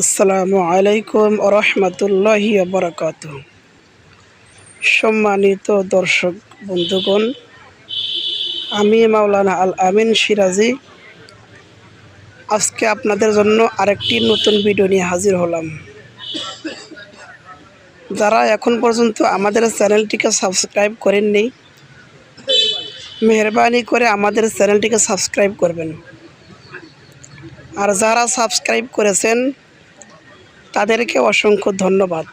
আসসালামু আলাইকুম রহমতুল্লাহি বারাকাতুহু। সম্মানিত দর্শক বন্ধুগণ, আমি মাওলানা আল আমিন সিরাজি আজকে আপনাদের জন্য আরেকটি নতুন ভিডিও নিয়ে হাজির হলাম। যারা এখন পর্যন্ত আমাদের চ্যানেলটিকে সাবস্ক্রাইব করেননি, মেহরবানি করে আমাদের চ্যানেলটিকে সাবস্ক্রাইব করবেন। আর যারা সাবস্ক্রাইব করেছেন তাদেরকে অসংখ্য ধন্যবাদ।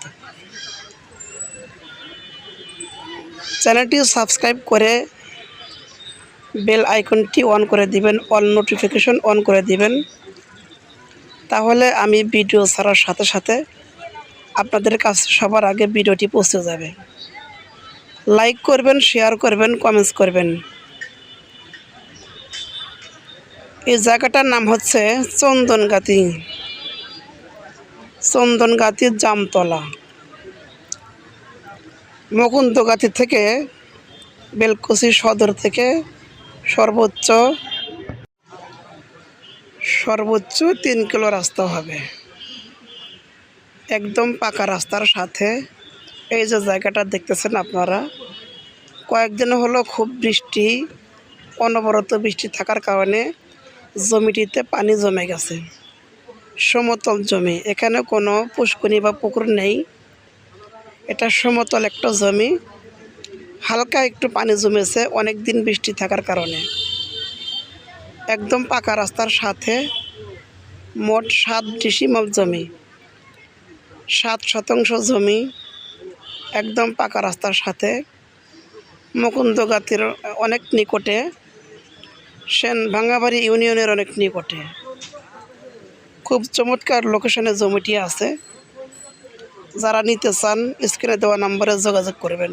চ্যানেলটি সাবস্ক্রাইব করে বেল আইকনটি অন করে দিবেন, অল নোটিফিকেশন অন করে দিবেন। তাহলে আমি ভিডিও ছাড়ার সাথে সাথে আপনাদের কাছে সবার আগে ভিডিওটি পৌঁছে যাবে। লাইক করবেন, শেয়ার করবেন, কমেন্টস করবেন। এই জায়গাটার নাম হচ্ছে চন্দনগাতি জামতলা। মুকুন্দগাতি থেকে বেলকুচি সদর থেকে সর্বোচ্চ 3 কিলো রাস্তা হবে। একদম পাকা রাস্তার সাথে এই যে জায়গাটা দেখতেছেন আপনারা, কয়েকদিন হলো খুব বৃষ্টি, অনবরত বৃষ্টি থাকার কারণে জমিটিতে পানি জমে গেছে। সমতল জমি, এখানে কোনো পুষ্করণী বা পুকুর নেই। এটা সমতল একটা জমি, হালকা একটু পানি জমেছে অনেক দিন বৃষ্টি থাকার কারণে। একদম পাকা রাস্তার সাথে মোট 7 ডিসিমাল জমি, 7 শতাংশ জমি একদম পাকা রাস্তার সাথে, মুকুন্দগাতির অনেক নিকটে, ভাঙ্গাবাড়ি ইউনিয়নের অনেক নিকটে। খুব চমৎকার লোকেশনে জমিটি আছে। যারা নিতে চান স্ক্রিনে দেওয়া নম্বরে যোগাযোগ করবেন।